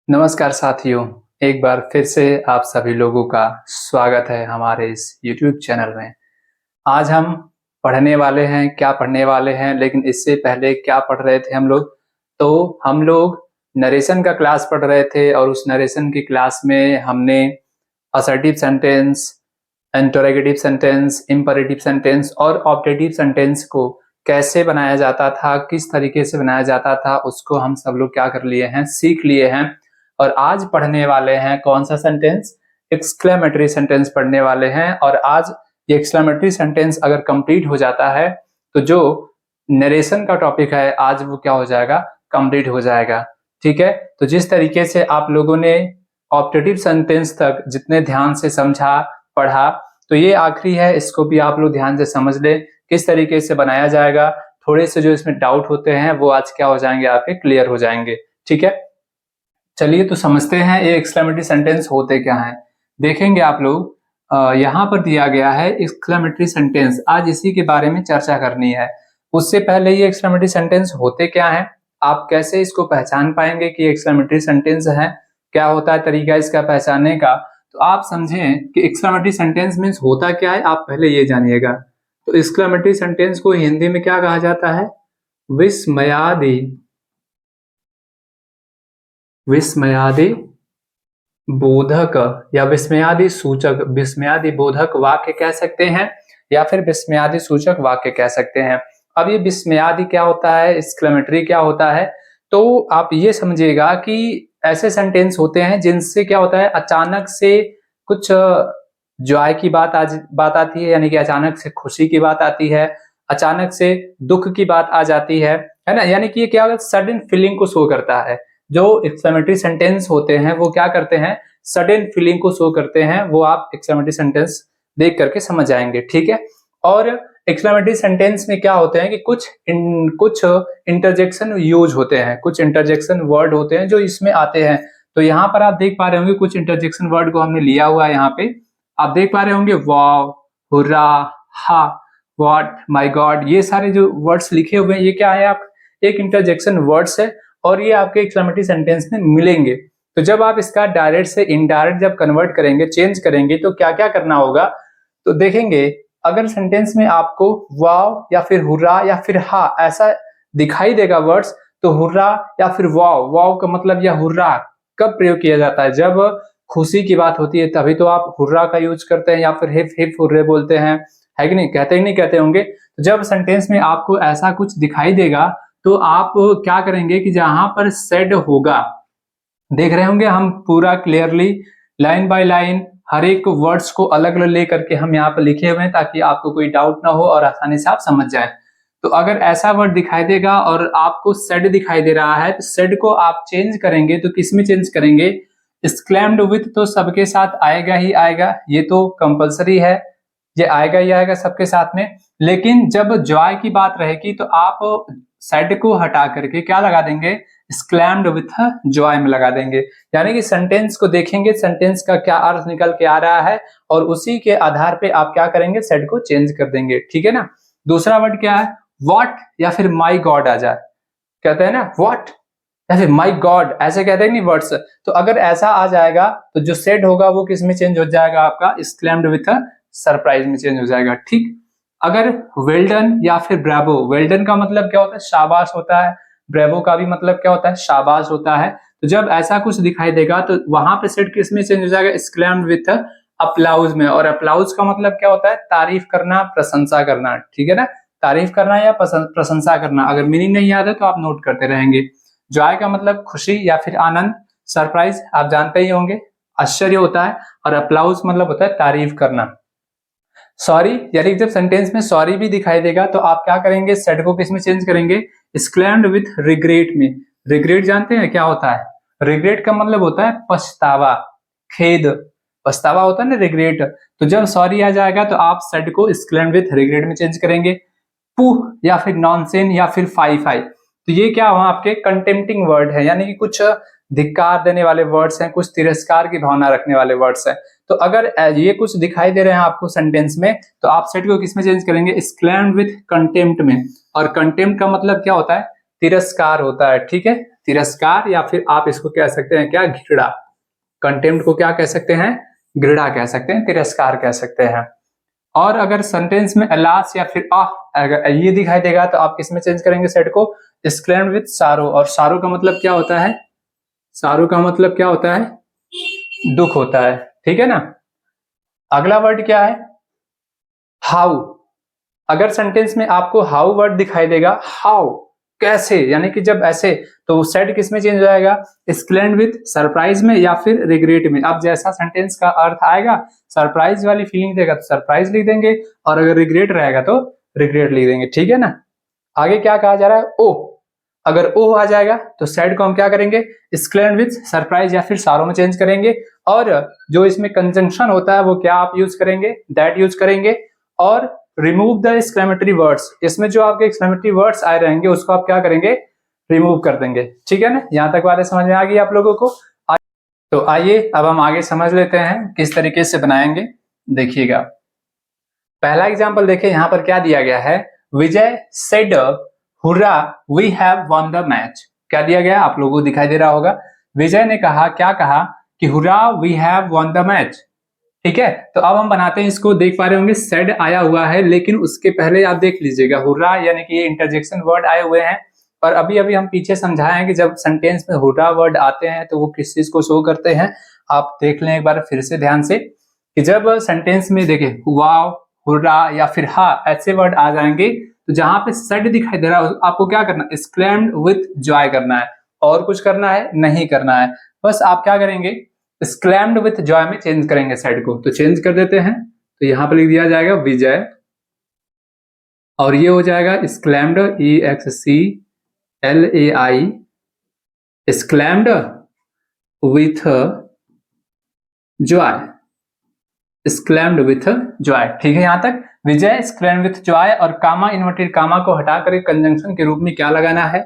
नमस्कार साथियों, एक बार फिर से आप सभी लोगों का स्वागत है हमारे इस YouTube चैनल में। आज हम पढ़ने वाले हैं, क्या पढ़ने वाले हैं, लेकिन इससे पहले क्या पढ़ रहे थे हम लोग? तो हम लोग नरेशन का क्लास पढ़ रहे थे और उस नरेशन की क्लास में हमने assertive sentence, interrogative sentence, imperative sentence और ऑब्जेक्टिव सेंटेंस को कैसे बनाया जाता था, किस तरीके से बनाया जाता था, उसको हम सब लोग क्या कर लिए हैं, सीख लिए हैं। और आज पढ़ने वाले हैं कौन सा सेंटेंस? एक्सक्लेमेटरी सेंटेंस पढ़ने वाले हैं। और आज ये एक्सक्लेमेटरी सेंटेंस अगर कंप्लीट हो जाता है तो जो नरेशन का टॉपिक है आज वो क्या हो जाएगा, कंप्लीट हो जाएगा। ठीक है, तो जिस तरीके से आप लोगों ने ऑब्जेक्टिव सेंटेंस तक जितने ध्यान से समझा, पढ़ा, तो ये आखिरी है, इसको भी आप लोग ध्यान से समझ ले किस तरीके से बनाया जाएगा। थोड़े से जो इसमें डाउट होते हैं वो आज क्या हो जाएंगे, आपके क्लियर हो जाएंगे। ठीक है, चलिए तो समझते हैं ये एक्सक्लेमेटरी सेंटेंस होते क्या हैं। देखेंगे आप लोग, यहाँ पर दिया गया है एक्सक्लेमेटरी सेंटेंस, आज इसी के बारे में चर्चा करनी है। उससे पहले ये एक्सक्लेमेटरी सेंटेंस होते क्या हैं, आप कैसे इसको पहचान पाएंगे कि एक्सक्लेमेटरी सेंटेंस है, क्या होता है तरीका इसका पहचानने का। तो आप समझें कि एक्सक्लेमेटरी सेंटेंस मीन्स होता क्या है, आप पहले ये जानिएगा। तो एक्सक्लेमेटरी सेंटेंस को हिंदी में क्या कहा जाता है? विस्मयादि, विस्मयादि बोधक या विस्मयादि सूचक, विस्मयादि बोधक वाक्य कह सकते हैं या फिर विस्मयादि सूचक वाक्य कह सकते हैं। अब ये विस्मयादि क्या होता है, एक्सक्लेमेटरी क्या होता है, तो आप ये समझिएगा कि ऐसे सेंटेंस होते हैं जिनसे क्या होता है, अचानक से कुछ जॉय की बात आती है, यानी कि अचानक से खुशी की बात आती है, अचानक से दुख की बात आ जाती है ना। यानी कि ये क्या होगा, सडन फीलिंग को शो करता है। जो एक्सक्लेमेटरी सेंटेंस होते हैं वो क्या करते हैं, सडन फीलिंग को शो करते हैं। वो आप एक्सक्लेमेटरी सेंटेंस देख करके समझ जाएंगे। ठीक है, और एक्सक्लेमेटरी सेंटेंस में क्या होते हैं कि कुछ इंटरजेक्शन यूज होते हैं, कुछ इंटरजेक्शन वर्ड होते हैं जो इसमें आते हैं। तो यहाँ पर आप देख पा रहे होंगे कुछ इंटरजेक्शन वर्ड को हमने लिया हुआ है। यहाँ पे आप देख पा रहे होंगे वाव, हुर्रा, हा, व्हाट, माय गॉड, ये सारे जो वर्ड्स लिखे हुए हैं ये क्या है, आप एक इंटरजेक्शन वर्ड्स है और ये आपके एक्सक्लेमेटरी सेंटेंस में मिलेंगे। तो जब आप इसका डायरेक्ट से इनडायरेक्ट जब कन्वर्ट करेंगे, चेंज करेंगे, तो क्या क्या करना होगा, तो देखेंगे अगर सेंटेंस में आपको वाव या फिर हुर्रा या फिर हा ऐसा दिखाई देगा वर्ड्स, तो हुर्रा या फिर वाव, वाव का मतलब या हुर्रा कब प्रयोग किया जाता है, जब खुशी की बात होती है तभी तो आप हुर्रा का यूज करते हैं या फिर हिप हिप हुर्रे बोलते हैं, है कि नहीं, कहते ही नहीं कहते होंगे। जब सेंटेंस में आपको ऐसा कुछ दिखाई देगा तो आप क्या करेंगे कि जहां पर सेड होगा, देख रहे होंगे हम पूरा क्लियरली लाइन बाय लाइन हर एक वर्ड्स को अलग अलग लेकर के हम यहाँ पर लिखे हुए हैं ताकि आपको कोई डाउट ना हो और आसानी से आप समझ जाए। तो अगर ऐसा वर्ड दिखाई देगा और आपको सेड दिखाई दे रहा है तो सेड को आप चेंज करेंगे, तो किस में चेंज करेंगे, एक्सक्लेम्ड विथ तो सबके साथ आएगा ही आएगा, ये तो कंपलसरी है, ये आएगा ही आएगा सबके साथ में। लेकिन जब जॉय की बात रहेगी तो आप सेड को हटा करके क्या लगा देंगे, एक्सक्लेम्ड विथ जॉय में लगा देंगे। यानी कि सेंटेंस को देखेंगे, सेंटेंस का क्या अर्थ निकल के आ रहा है और उसी के आधार पे आप क्या करेंगे, सेड को चेंज कर देंगे। ठीक है ना। दूसरा वर्ड क्या है, व्हाट या फिर माई गॉड आ जाए, कहते हैं ना व्हाट या फिर माई गॉड, ऐसे कहते हैं नहीं वर्ड्स। तो अगर ऐसा आ जाएगा तो जो सेड होगा वो किस में चेंज हो जाएगा, आपका एक्सक्लेम्ड विथ सरप्राइज में चेंज हो जाएगा। ठीक, अगर वेल डन या फिर ब्रावो, वेल डन का मतलब क्या होता है, शाबाश होता है, ब्रेवो का भी मतलब क्या होता है, शाबाश होता है। तो जब ऐसा कुछ दिखाई देगा तो वहां पे सेट किस में चेंज हो जाएगा, एक्सक्लेम्ड विथ अप्लाउज में। और अप्लाउज का मतलब क्या होता है, तारीफ करना, प्रशंसा करना। ठीक है ना, तारीफ करना या प्रशंसा करना। अगर मीनिंग नहीं याद है तो आप नोट करते रहेंगे। जॉय का मतलब खुशी या फिर आनंद, सरप्राइज आप जानते ही होंगे, आश्चर्य होता है, और अप्लाउज मतलब होता है तारीफ करना। सॉरी, यानी जब सेंटेंस में सॉरी भी दिखाई देगा तो आप क्या करेंगे, सेड को किस में चेंज करेंगे, एक्सक्लेम्ड विथ रिग्रेट में। रिग्रेट जानते हैं क्या होता है, रिग्रेट का मतलब होता है पछतावा, खेद, पछतावा होता है ना रिग्रेट। तो जब सॉरी आ जाएगा तो आप सेड को एक्सक्लेम्ड विथ रिग्रेट में चेंज करेंगे। पुह या फिर नॉनसेन या फिर फाई फाई, तो ये क्या हुआ, आपके कंटेम्प्टिंग वर्ड है, यानी कि कुछ धिक्कार देने वाले वर्ड्स हैं, कुछ तिरस्कार की भावना रखने वाले वर्ड्स हैं। तो अगर ये कुछ दिखाई दे रहे हैं आपको सेंटेंस में तो आप सेट को किस में चेंज करेंगे, एक्सक्लेम्ड विथ कंटेम्प्ट में। और कंटेम्प्ट का मतलब क्या होता है, तिरस्कार होता है, ठीक है, तिरस्कार, या फिर आप इसको कह सकते हैं क्या, घृणा। कंटेम्प्ट को क्या कह सकते हैं, घृणा कह सकते हैं, तिरस्कार कह सकते हैं। और अगर सेंटेंस में अलास या फिर अगर ये दिखाई देगा तो आप किसमें चेंज करेंगे सेड को, एक्सक्लेम्ड विथ सारो। और सारो का मतलब क्या होता है, सारो का मतलब क्या होता है, दुख होता है, ठीक है ना। अगला वर्ड क्या है, हाउ। अगर सेंटेंस में आपको हाउ वर्ड दिखाई देगा, हाउ कैसे, यानी कि जब ऐसे, तो सेड किस में चेंज हो जाएगा, एक्सक्लेम्ड विथ सरप्राइज में या फिर रिग्रेट में। अब जैसा सेंटेंस का अर्थ आएगा, सरप्राइज वाली फीलिंग देगा तो सरप्राइज लिख देंगे, और अगर रिग्रेट रहेगा तो रिग्रेट लिख देंगे, ठीक है ना। आगे क्या कहा जा रहा है, ओ। अगर ओ आ जाएगा तो सेड को हम क्या करेंगे, एक्सक्लेम्ड विथ सरप्राइज या फिर सारो में चेंज करेंगे। और जो इसमें कंजंक्शन होता है वो क्या आप यूज करेंगे, दैट यूज करेंगे। और रिमूव द एक्सक्लेमेटरी वर्ड्स, इसमें जो आपके एक्सक्लेमेटरी वर्ड्स आए रहेंगे उसको आप क्या करेंगे, रिमूव कर देंगे, ठीक है ना। यहां तक बातें समझ में आ गई आप लोगों को। तो आइए अब हम आगे समझ लेते हैं किस तरीके से बनाएंगे। देखिएगा पहला एग्जांपल देखिए, यहाँ पर क्या दिया गया है, Vijay said hurrah we have won the match. क्या दिया गया आप लोगों को दिखाई दे रहा होगा, विजय ने कहा, क्या कहा कि hurray we have won the match, ठीक है। तो अब हम बनाते हैं इसको, देख पा रहे होंगे सेड आया हुआ है, लेकिन उसके पहले आप देख लीजिएगा हुर्रा, यानी कि ये इंटरजेक्शन वर्ड आए हुए हैं। और अभी अभी हम पीछे समझाए हैं कि जब सेंटेंस में हुर्रा वर्ड आते हैं तो वो किस चीज को शो करते हैं। आप देख लें एक बार फिर से ध्यान से, कि जब सेंटेंस में देखें वाव, हुर्रा या फिर हा ऐसे वर्ड आ जाएंगे, तो जहां पे सेड दिखाई दे रहा है आपको क्या करना है, एक्सक्लेम्ड विथ जॉय करना है। और कुछ करना है नहीं करना है, बस आप क्या करेंगे, एक्सक्लेम्ड विथ जॉय में चेंज करेंगे सेड को। तो चेंज कर देते हैं, तो यहां पर लिख दिया जाएगा विजय, और ये हो जाएगा exclaimed, EXCLAI, exclaimed with Joy, exclaimed with Joy, ठीक है। यहां तक विजय एक्सक्लेम्ड विथ जॉय, और कामा, इन्वर्टेड कामा को हटाकर कंजंक्शन के रूप में क्या लगाना है,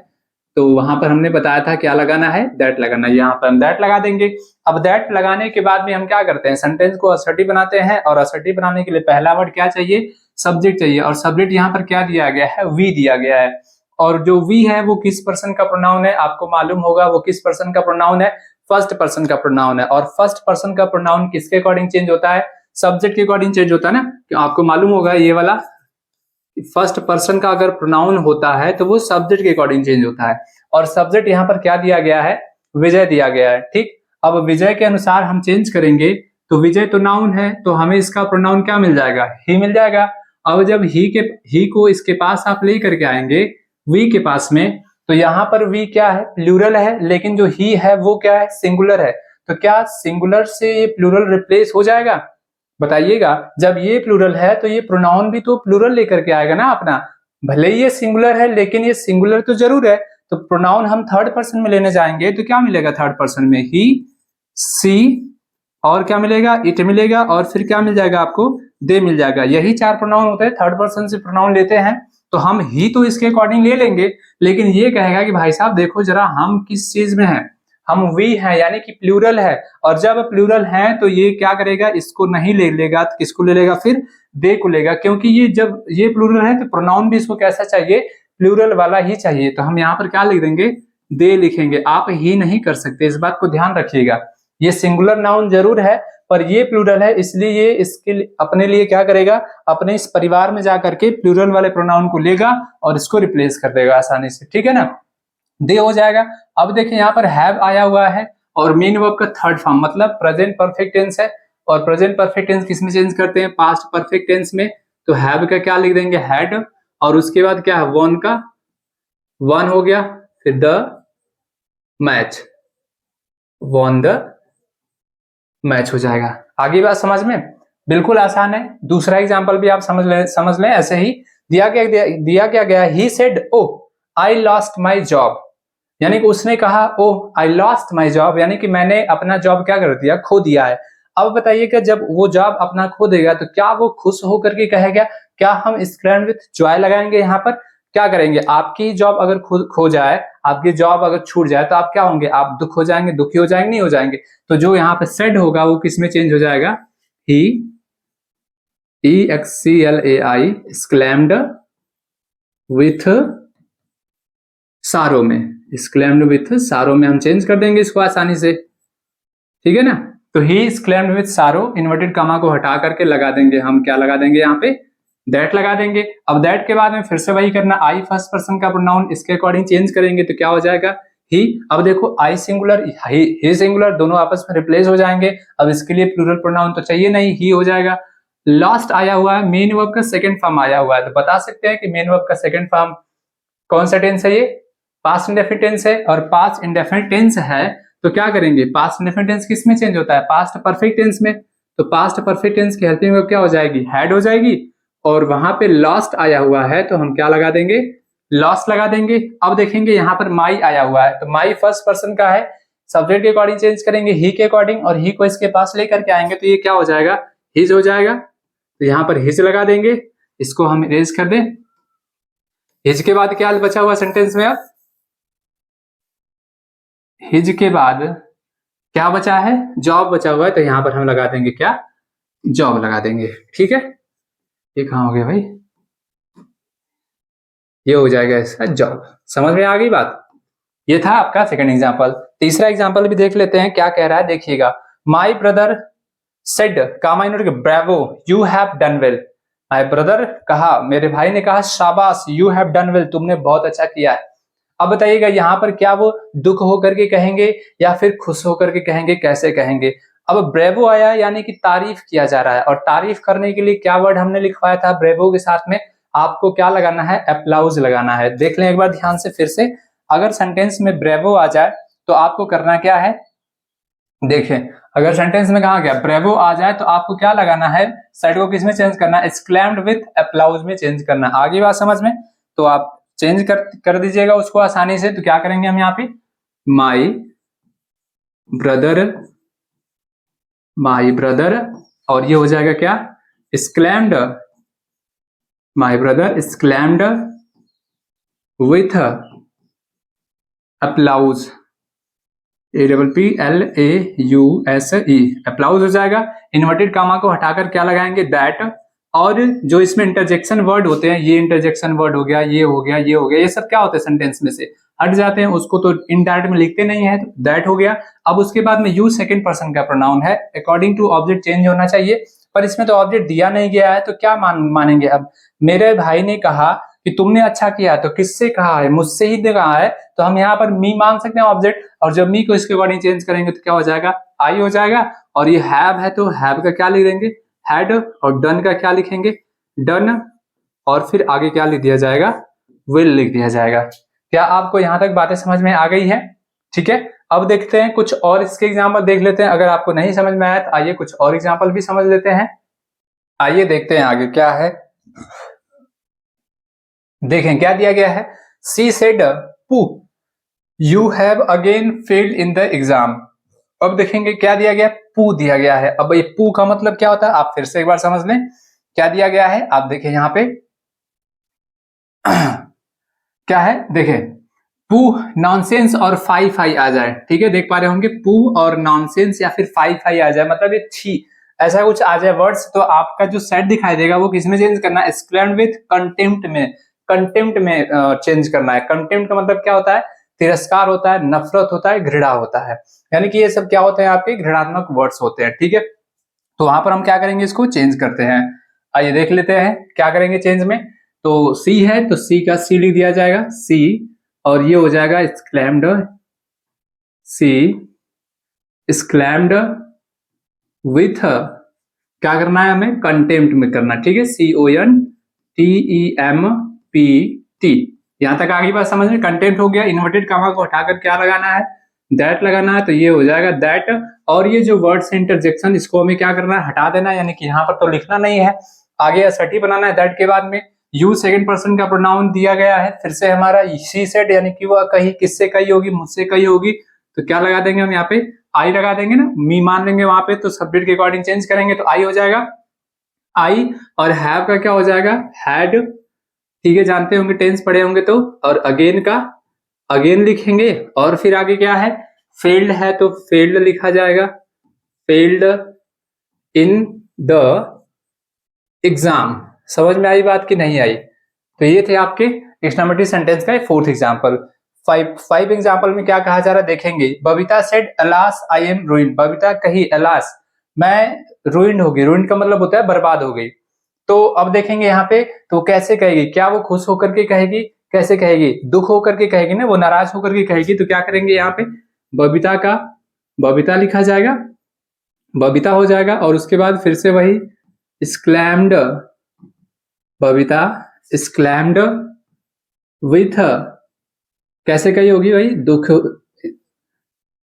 तो वहां पर हमने बताया था क्या लगाना है, दैट लगाना है। यहाँ पर हम दैट लगा देंगे। अब दैट लगाने के बाद में हम क्या करते हैं, सेंटेंस को असर्टिव बनाते हैं, और असर्टिव बनाने के लिए पहला वर्ड क्या चाहिए, सब्जेक्ट चाहिए। और सब्जेक्ट यहाँ पर क्या दिया गया है, वी दिया गया है। और जो वी है वो किस पर्सन का प्रोनाउन है, आपको मालूम होगा वो किस पर्सन का प्रोनाउन है, फर्स्ट पर्सन का प्रोनाउन है। और फर्स्ट पर्सन का प्रोनाउन किसके अकॉर्डिंग चेंज होता है, सब्जेक्ट के अकॉर्डिंग चेंज होता है ना। आपको मालूम होगा ये वाला, फर्स्ट पर्सन का अगर प्रोनाउन होता है तो वो सब्जेक्ट के अकॉर्डिंग चेंज होता है। और सब्जेक्ट यहाँ पर क्या दिया गया है, विजय दिया गया है, ठीक। अब विजय के अनुसार हम चेंज करेंगे, तो विजय तो नाउन है, तो हमें इसका प्रोनाउन क्या मिल जाएगा, ही मिल जाएगा। अब जब ही को इसके पास आप ले करके आएंगे वी के पास में, तो यहाँ पर वी क्या है, प्लूरल है, लेकिन जो ही है वो क्या है, सिंगुलर है। तो क्या सिंगुलर से ये प्लूरल रिप्लेस हो जाएगा, बताइएगा। जब ये प्लूरल है तो ये प्रोनाउन भी तो प्लूरल लेकर के आएगा ना अपना, भले ही ये सिंगुलर है लेकिन ये सिंगुलर तो जरूर है। तो प्रोनाउन हम थर्ड पर्सन में लेने जाएंगे तो क्या मिलेगा थर्ड पर्सन में, ही, सी, और क्या मिलेगा, इट मिलेगा, और फिर क्या मिल जाएगा आपको, दे मिल जाएगा। यही चार प्रोनाउन होते हैं, थर्ड पर्सन से प्रोनाउन लेते हैं। तो हम ही तो इसके अकॉर्डिंग ले लेंगे, लेकिन ये कहेगा कि भाई साहब देखो जरा हम किस चीज में हैं, हम वी हैं, यानी कि प्लूरल है। और जब प्लूरल है तो ये क्या करेगा, इसको नहीं ले लेगा, तो किसको ले लेगा, फिर दे को लेगा, क्योंकि ये जब ये प्लूरल है तो प्रोनाउन भी इसको कैसा चाहिए, प्लूरल वाला ही चाहिए। तो हम यहाँ पर क्या लिख देंगे, दे लिखेंगे, आप ही नहीं कर सकते, इस बात को ध्यान रखिएगा। ये सिंगुलर नाउन जरूर है पर ये प्लूरल है, इसलिए ये इसके अपने लिए क्या करेगा, अपने इस परिवार में जाकर के प्लूरल वाले प्रोनाउन को लेगा और इसको रिप्लेस कर देगा आसानी से, ठीक है ना, दे हो जाएगा। अब देखिए यहाँ पर हैव आया हुआ है, और मेन वर्ब का थर्ड फॉर्म मतलब प्रेजेंट परफेक्ट टेंस है, और प्रेजेंट परफेक्ट टेंस किसमें चेंज करते हैं, पास्ट परफेक्ट टेंस में। तो हैव का क्या लिख देंगे, हैड, और उसके बाद क्या है, वन का वन हो गया, फिर the match, one the match हो जाएगा। आगे बात समझ में बिल्कुल आसान है। दूसरा एग्जांपल भी आप समझ लें ऐसे ही दिया क्या गया, he said oh I lost my job, यानी कि उसने कहा ओ आई लॉस्ट माई जॉब, यानी कि मैंने अपना जॉब क्या कर दिया, खो दिया है। अब बताइए कि जब वो जॉब अपना खो देगा तो क्या वो खुश होकर के कहेगा, क्या हम एक्सक्लेम्ड विथ जॉय लगाएंगे, यहाँ पर क्या करेंगे, आपकी जॉब अगर खुद खो जाए, आपकी जॉब अगर छूट जाए तो आप क्या होंगे, आप दुख हो जाएंगे, दुखी हो जाएंगे, नहीं हो जाएंगे। तो जो यहाँ पे सेड होगा वो किसमें चेंज हो जाएगा, ही, EXCLAI, एक्सक्लेम्ड विथ सारो में, क्लेम्ड विथ सारो में हम चेंज कर देंगे इसको आसानी से, ठीक है ना। तो ही इज क्लेम्ड विथ सारो, इन्वर्टेड कॉमा को हटा करके लगा देंगे हम, क्या लगा देंगे यहाँ पे, दैट लगा देंगे। अब दैट के बाद में फिर से वही करना, आई फर्स्ट पर्सन का प्रोनाउन इसके अकॉर्डिंग चेंज करेंगे तो क्या हो जाएगा, ही। अब देखो आई सिंगुलर ही सिंगुलर दोनों आपस में रिप्लेस हो जाएंगे। अब इसके लिए प्लूरल प्रोनाउन तो चाहिए नहीं, ही हो जाएगा। लास्ट आया हुआ है मेन वर्ब का सेकंड फॉर्म आया हुआ है, तो बता सकते हैं कि मेन वर्ब का सेकंड फॉर्म कौन सा टेंस है, ये पास्ट इंडेफिनिट टेंस है। और पास्ट इंडेफिनिट टेंस है तो क्या करेंगे, पास्ट इंडेफिनिट टेंस किस में चेंज होता है, पास्ट परफेक्ट टेंस में। तो पास्ट परफेक्ट टेंस की हेल्पिंग वर्ब क्या हो जाएगी, हैड हो जाएगी। और वहां पे लॉस्ट आया हुआ है तो हम क्या लगा देंगे, लॉस्ट लगा देंगे। अब देखेंगे यहाँ पर माई आया हुआ है, तो माई फर्स्ट पर्सन का है, सब्जेक्ट के अकॉर्डिंग चेंज करेंगे ही के अकॉर्डिंग, और ही को इसके पास लेकर के आएंगे तो ये क्या हो जाएगा, हिज हो जाएगा। तो यहाँ पर हिज लगा देंगे, इसको हम इरेज कर दें। हिज के बाद क्या बचा हुआ सेंटेंस में, अब हिज के बाद क्या बचा है, जॉब बचा हुआ है, तो यहां पर हम लगा देंगे क्या, जॉब लगा देंगे, ठीक है। ये कहां हो गया भाई, ये हो जाएगा इसका जॉब। समझ में आ गई बात। ये था आपका सेकंड एग्जांपल। तीसरा एग्जांपल भी देख लेते हैं क्या कह रहा है, देखिएगा। My brother said bravo you have done well. My brother कहा, मेरे भाई ने कहा शाबाश, यू हैव डन वेल, तुमने बहुत अच्छा किया है। अब बताइएगा यहाँ पर क्या वो दुख होकर के कहेंगे या फिर खुश होकर के कहेंगे, कैसे कहेंगे। अब ब्रेवो आया यानी कि तारीफ किया जा रहा है, और तारीफ करने के लिए क्या वर्ड हमने लिखवाया था ब्रेवो के साथ में, आपको क्या लगाना है, अप्लाउज लगाना है। देख लें एक बार ध्यान से फिर से, अगर सेंटेंस में ब्रेवो आ जाए तो आपको करना क्या है, देखें अगर सेंटेंस में कहा गया ब्रेवो आ जाए तो आपको क्या लगाना है, साइड को किसमें चेंज करना है, एक्सक्लेम्ड विथ अप्लाउज में चेंज करना। आगे बात समझ में, तो आप चेंज कर दीजिएगा उसको आसानी से। तो क्या करेंगे हम यहाँ पे, माई ब्रदर, और ये हो जाएगा क्या, exclaimed, my brother exclaimed with applause, APPLAUSE, applause हो जाएगा। इन्वर्टेड कामा को हटाकर क्या लगाएंगे, दैट। और जो इसमें इंटरजेक्शन वर्ड होते हैं, ये इंटरजेक्शन वर्ड हो गया, ये हो गया, ये हो गया, ये सब क्या होते हैं सेंटेंस में से हट जाते हैं, उसको तो इनडायरेक्ट में लिखते नहीं है, तो दैट हो गया। अब उसके बाद में यू सेकंड पर्सन का प्रोनाउन है, अकॉर्डिंग टू ऑब्जेक्ट चेंज होना चाहिए, पर इसमें तो ऑब्जेक्ट दिया नहीं गया है, तो क्या मानेंगे। अब मेरे भाई ने कहा कि तुमने अच्छा किया, तो किससे कहा है, मुझसे ही कहा है, तो हम यहाँ पर मी मान सकते हैं ऑब्जेक्ट, और जब मी को इसके अकॉर्डिंग चेंज करेंगे तो क्या हो जाएगा, आई हो जाएगा। और ये हैव है तो हैव का क्या लिख देंगे, हैड, और डन का क्या लिखेंगे, डन, और फिर आगे क्या लिख दिया जाएगा, विल लिख दिया जाएगा। क्या आपको यहां तक बातें समझ में आ गई है, ठीक है। अब देखते हैं कुछ और इसके एग्जाम्पल देख लेते हैं। अगर आपको नहीं समझ में आया तो आइए कुछ और एग्जाम्पल भी समझ लेते हैं। आइए देखते हैं आगे क्या है। देखें क्या दिया गया है, सी सेड पू you have again failed in the exam. अब देखेंगे क्या दिया गया, पू दिया गया है। अब ये पू का मतलब क्या होता है, आप फिर से एक बार समझ लें क्या दिया गया है। आप देखें यहाँ पे क्या है, देखें पू नॉनसेंस और फाई फाई आ जाए, ठीक है, देख पा रहे होंगे पू और नॉनसेंस या फिर फाई फाई आ जाए, मतलब ये छी ऐसा कुछ आ जाए वर्ड्स, तो आपका जो सेट दिखाई देगा वो किसमें चेंज करना है, एक्सक्लेम्ड विथ कंटेम्प्ट में, कंटेम्प्ट में चेंज करना है। कंटेम्प्ट का मतलब क्या होता है, तिरस्कार होता है, नफरत होता है, घृणा होता है, यानी कि ये सब क्या होते हैं, आपके घृणात्मक वर्ड्स होते हैं, ठीक है। तो वहां पर हम क्या करेंगे, इसको चेंज करते हैं। आइए देख लेते हैं क्या करेंगे चेंज में। तो सी है तो सी का सी लिख दिया जाएगा, सी, और ये हो जाएगा एक्सक्लेम्ड, सी एक्सक्लेम्ड विथ, क्या करना है हमें, कंटेम्प्ट में करना, ठीक है, CONTEMPT। यहां तक आगे बात समझ में, कंटेम्प्ट हो गया। इन्वर्टेड कामा को हटाकर क्या लगाना है, दैट लगाना है, तो ये हो जाएगा दैट। और ये जो वर्ड से इंटरजेक्शन, इसको हमें क्या करना है, हटा देना है, यानी कि यहाँ पर तो लिखना नहीं है, आगे असर्टिव बनाना है। दैट के बाद में यू सेकंड पर्सन का प्रोनाउन दिया गया है, फिर से हमारा शी सेड, यानी कि वह कही, किससे कही होगी, मुझसे कही होगी, तो क्या लगा देंगे हम यहाँ पे, आई लगा देंगे ना, मी मान लेंगे वहां पे, तो सब्जेक्ट के अकॉर्डिंग चेंज करेंगे तो आई हो जाएगा, आई। और हैव का क्या हो जाएगा, हैड, ठीक है, जानते होंगे टेंस पढ़े होंगे तो। और अगेन का अगेन लिखेंगे, और फिर आगे क्या है, फेल्ड है तो फेल्ड लिखा जाएगा, फेल्ड इन द एग्जाम। समझ में आई बात कि नहीं आई। तो ये थे आपके एक्सक्लेमेटरी सेंटेंस का फोर्थ एग्जाम्पल। फाइव एग्जाम्पल में क्या कहा जा रहा है देखेंगे। Babita said alas I am ruined, Babita कही अलास मैं रूइंड हो गई, रूइंड का मतलब होता है बर्बाद हो गई। तो अब देखेंगे यहाँ पे तो कैसे कहेगी, क्या वो खुश होकर के कहेगी, कैसे कहेगी, दुख होकर के कहेगी ना, वो नाराज होकर के कहेगी। तो क्या करेंगे यहाँ पे बबीता का बबीता लिखा जाएगा, बबीता हो जाएगा और उसके बाद फिर से वही exclaimed, बबीता exclaimed with, कैसे कही होगी भाई, दुख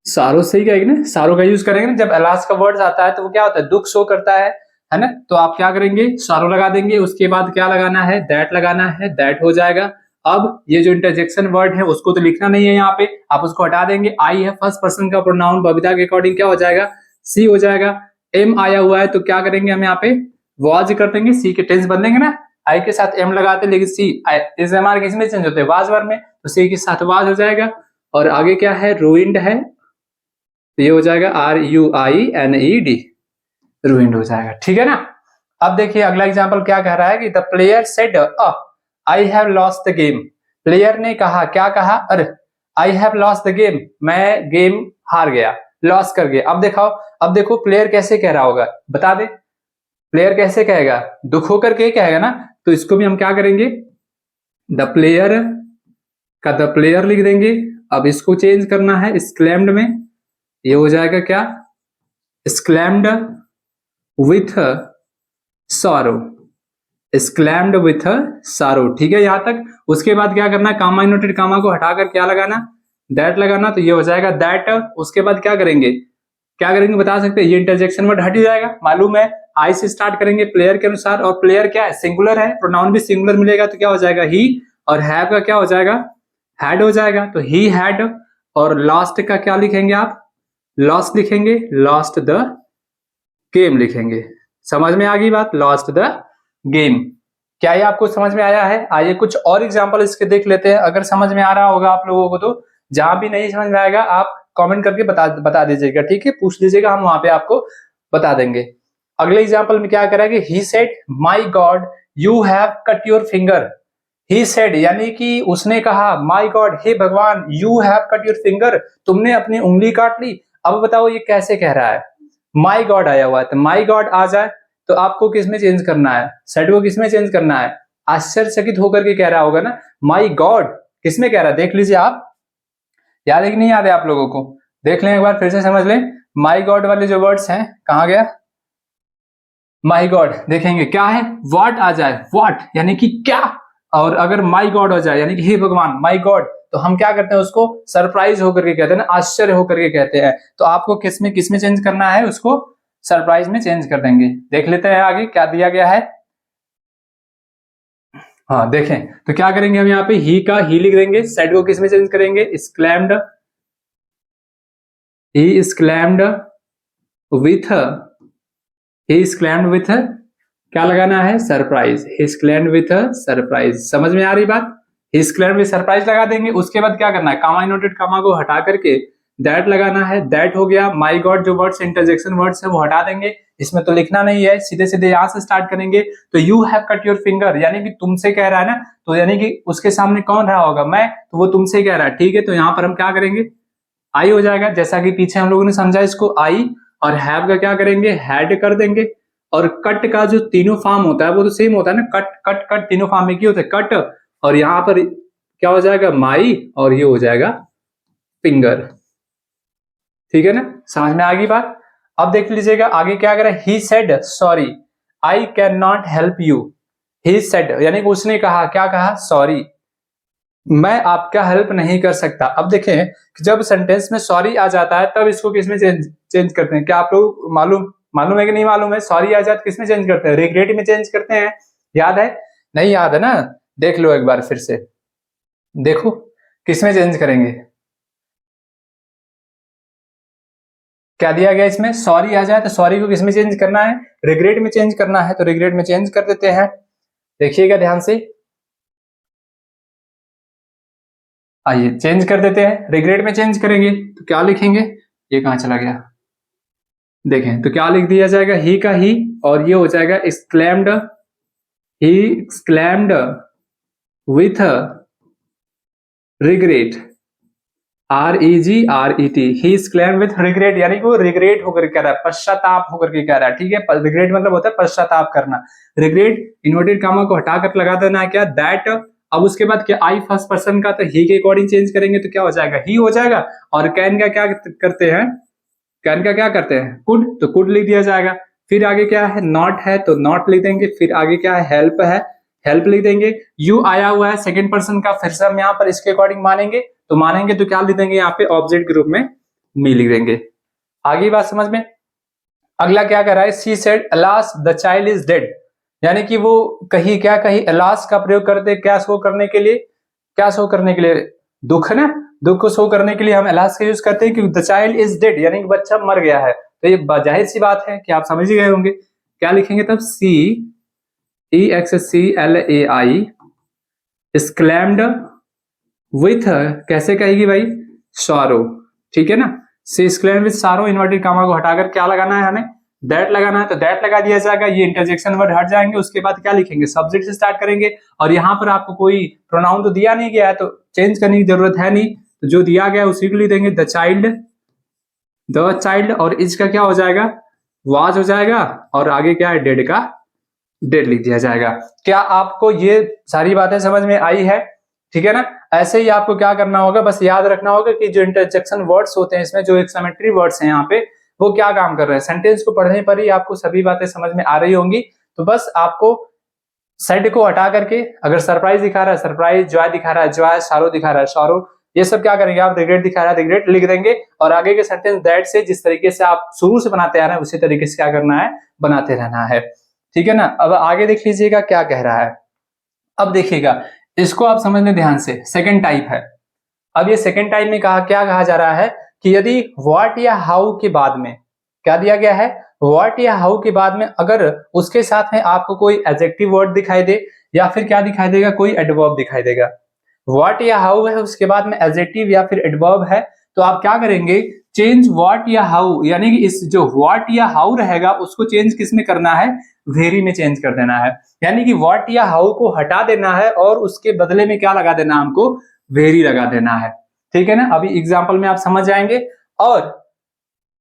सारो से ही कहेगी ना, सारो का यूज करेंगे ना, जब अलास का वर्ड आता है तो वो क्या होता है, दुख शो करता है ना। तो आप क्या करेंगे, सारो लगा देंगे, उसके बाद क्या लगाना है, दैट लगाना है, दैट हो जाएगा। अब ये जो इंटरजेक्शन वर्ड है उसको तो लिखना नहीं है यहाँ पे, आप उसको हटा देंगे। आई है फर्स्ट पर्सन का प्रोनाउन, बबीता के अकॉर्डिंग क्या हो जाएगा, सी हो जाएगा। एम आया हुआ है तो क्या करेंगे हम यहाँ पे वाज कर देंगे, सी के टेंस बदलेंगे ना, आई के साथ एम लगाते, लेकिन सी इस हमारे किसमें चेंज होते हैं, वाज वर्ड में, तो सी के साथ वाज हो जाएगा। और आगे क्या है, रूइंड है, तो ये हो जाएगा RUINED, रूइंड हो जाएगा, ठीक है ना। अब देखिए अगला एग्जांपल क्या कह रहा है कि the player said I have lost the game, player ने कहा, क्या कहा, अरे I have lost the game, मैं गेम हार गया, लॉस कर गया। अब दिखाओ, अब देखो प्लेयर कैसे कह रहा होगा, बता दे प्लेयर कैसे कहेगा, दुख होकर के कहेगा ना। तो इसको भी हम क्या करेंगे, द प्लेयर का द प्लेयर लिख देंगे। अब इसको चेंज करना है exclaimed में, ये हो जाएगा क्या, exclaimed with sorrow, exclaimed with sorrow, ठीक है यहाँ तक। उसके बाद क्या करना है, कामा इनवर्टेड कामा को हटाकर क्या लगाना, दैट लगाना, तो ये हो जाएगा दैट। उसके बाद क्या करेंगे, क्या करेंगे बता सकते हैं, ये इंटरजेक्शन वर्ड हट जाएगा, मालूम है आई से स्टार्ट करेंगे प्लेयर के अनुसार, और प्लेयर क्या है, सिंगुलर है, प्रोनाउन भी सिंगुलर मिलेगा, तो क्या हो जाएगा ही, और हैव का क्या हो जाएगा, हैड हो जाएगा, तो ही हैड। और लास्ट का क्या लिखेंगे आप, लॉस्ट लिखेंगे, लॉस्ट द गेम लिखेंगे। समझ में आ गई बात, लॉस्ट द गेम। क्या ये आपको समझ में आया है? आइए कुछ और एग्जांपल इसके देख लेते हैं, अगर समझ में आ रहा होगा आप लोगों को तो। जहां भी नहीं समझ में आएगा आप कमेंट करके बता दीजिएगा, ठीक है, पूछ लीजिएगा, हम वहां पे आपको बता देंगे। अगले एग्जांपल में क्या करेंगे, he said my God you have cut your finger, he said यानी कि उसने कहा, माय गॉड हे भगवान, you have cut your finger, तुमने अपनी उंगली काट ली। अब बताओ ये कैसे कह रहा है, माय गॉड आया हुआ है, तो माय गॉड आ जाए तो आपको किसमें चेंज करना है, सेड को किसमें चेंज करना है, आश्चर्यचकित होकर के कह रहा होगा ना, माय गॉड किसमें कह रहा है, देख लीजिए आप, याद है कि नहीं याद है आप लोगों को, देख लें एक बार फिर से समझ लें। माय गॉड वाले जो वर्ड्स हैं, कहां गया माय गॉड, देखेंगे क्या है, व्हाट आ जाए, व्हाट यानी कि क्या, और अगर माय गॉड हो जाए यानी कि हे भगवान माय गॉड, तो हम क्या करते हैं उसको सरप्राइज होकर के कहते हैं ना, आश्चर्य होकर के कहते हैं। तो आपको किसमें चेंज करना है, उसको सरप्राइज में चेंज कर देंगे। देख लेते हैं आगे क्या दिया गया है। हाँ देखें, तो क्या करेंगे हम यहाँ पे ही का ही लिख देंगे, सेड को किसमें चेंज करेंगे, exclaimed, he exclaimed with, he exclaimed with, क्या लगाना है, surprise, he exclaimed with surprise. समझ में आ रही बात, he exclaimed with सरप्राइज लगा देंगे। उसके बाद क्या करना है, कामा इनवर्टेड कामा को हटा करके दैट लगाना है, दैट हो गया। माय गॉड जो वर्ड्स इंटरजेक्शन वर्ड्स है वो हटा देंगे, इसमें तो लिखना नहीं है, सीधे सीधे यहाँ से स्टार्ट करेंगे। तो you have cut your finger यानी कि तुमसे कह रहा है ना, तो यानी कि उसके सामने कौन रहा होगा, मैं, तो वो तुमसे कह रहा है, ठीक है। तो यहाँ पर हम क्या करेंगे, आई हो जाएगा, जैसा कि पीछे हम लोगों ने समझा इसको, आई, और हैव का क्या करेंगे, हैड कर देंगे। और कट का जो तीनों फॉर्म होता है वो तो सेम होता है ना, कट कट कट तीनों फॉर्म में क्या होता है, कट, और यहाँ पर क्या हो जाएगा, माई, और ये हो जाएगा फिंगर, ठीक है ना, समझ में आ गई बात। अब देख लीजिएगा आगे क्या करें, he said sorry I can not help you, he said यानी कि उसने कहा, क्या कहा, सॉरी मैं आपका हेल्प नहीं कर सकता। अब देखें कि जब सेंटेंस में सॉरी आ जाता है तब इसको किसमें चेंज करते हैं, क्या आप लोग मालूम है कि नहीं मालूम है, सॉरी आ जाए तो किसमें चेंज करते हैं, रिग्रेट में चेंज करते हैं, याद है, नहीं याद है ना, देख लो एक बार फिर से, देखो किसमें चेंज करेंगे, क्या दिया गया इसमें, सॉरी आ जाए तो सॉरी को किसमें चेंज करना है, रिग्रेट में चेंज करना है, तो रिग्रेट में चेंज कर देते हैं। देखिएगा ध्यान से, आइए चेंज कर देते हैं, रिग्रेट में चेंज करेंगे तो क्या लिखेंगे, ये कहां चला गया, देखें तो क्या लिख दिया जाएगा, ही का ही, और ये हो जाएगा exclaimed, he exclaimed with regret, REGRET, he is claim with regret, यानी कि वो रिग्रेट होकर कह रहा है, पश्चाताप होकर के कह रहा है, ठीक है। रिग्रेट मतलब होता है पश्चाताप करना। रिग्रेट इन्वर्टेड कामा को हटाकर लगा देना है क्या, दैट। अब उसके बाद क्या, आई फर्स्ट पर्सन का तो ही के अकॉर्डिंग चेंज करेंगे तो क्या हो जाएगा, ही हो जाएगा। और कैन का क्या करते हैं, कैन का क्या करते हैं, कुड, तो कुड लिख दिया जाएगा। फिर आगे क्या है, नॉट है तो नॉट लिख देंगे। फिर आगे क्या है, हेल्प है, हेल्प लिख देंगे। यू आया हुआ है सेकंड पर्सन का, फिर से हम यहाँ पर इसके अकॉर्डिंग मानेंगे, तो मानेंगे तो क्या लिख देंगे यहाँ पे, ऑब्जेक्ट के रूप में मी लिख देंगे। आगे बात समझ में। अगला क्या कर रहा है, she said alas the child is dead, यानी कि वो कही क्या, कही अलास का प्रयोग करते, क्या शो करने के लिए, क्या शो करने के लिए, दुख ना, दुख को शो करने के लिए हम अलास का यूज करते हैं कि द चाइल्ड इज डेड, यानी कि बच्चा मर गया है। तो ये जाहिर सी बात है कि आप समझ ही गए होंगे। क्या लिखेंगे तब, CEXCLAI स्क्लैम्ड विथ, कैसे कहेगी भाई, सॉरो, ठीक है ना। सी स्क्लैम्ड विथ सॉरो, इन्वर्टेड कामा को हटाकर क्या लगाना है हमें, दैट लगाना है, तो दैट लगा दिया जाएगा। ये इंटरजेक्शन वर्ड हट जाएंगे। उसके बाद क्या लिखेंगे, सब्जेक्ट से स्टार्ट करेंगे। और यहाँ पर आपको कोई प्रोनाउन तो दिया नहीं गया है तो चेंज करने की जरूरत है नहीं, तो जो दिया गया उसी को लिख देंगे, द चाइल्ड, द चाइल्ड। और इज का क्या हो जाएगा, वाज हो जाएगा। और आगे क्या है, डेड का डेड लिख दिया जाएगा। क्या आपको ये सारी बातें समझ में आई है, ठीक है ना। ऐसे ही आपको क्या करना होगा, बस याद रखना होगा कि जो इंटरजेक्शन वर्ड्स होते हैं इसमें, जो एक्सक्लेमेटरी वर्ड्स हैं यहाँ पे, वो क्या काम कर रहे हैं। सेंटेंस को पढ़ने पर ही आपको सभी बातें समझ में आ रही होंगी। तो बस आपको सेड को हटा करके, अगर सरप्राइज दिखा रहा है सरप्राइज, जॉय दिखा रहा है जॉय, सारो दिखा रहा है सारो, ये सब क्या करेंगे आप, रिग्रेट दिखा रहा है रिग्रेट लिख देंगे। और आगे के सेंटेंस दैट से जिस तरीके से आप शुरू से बनाते आ रहे हैं उसी तरीके से क्या करना है, बनाते रहना है, ठीक है ना। अब आगे देख लीजिएगा क्या कह रहा है। अब देखिएगा, इसको आप समझ लें ध्यान से, सेकंड टाइप है। अब ये सेकंड टाइप में कहा, क्या कहा जा रहा है कि यदि व्हाट या हाउ के बाद में क्या दिया गया है, व्हाट या हाउ के बाद में अगर उसके साथ में आपको कोई एडजेक्टिव वर्ड दिखाई दे, या फिर क्या दिखाई देगा, कोई एडवर्ब दिखाई देगा। व्हाट या हाउ है, उसके बाद में एडजेक्टिव या फिर एडवर्ब है, तो आप क्या करेंगे, चेंज व्हाट या हाउ, यानी कि इस जो व्हाट या हाउ रहेगा उसको चेंज किस में करना है, वेरी में चेंज कर देना है। यानी कि व्हाट या हाउ को हटा देना है और उसके बदले में क्या लगा देना, हमको वेरी लगा देना है, ठीक है ना। अभी एग्जांपल में आप समझ जाएंगे। और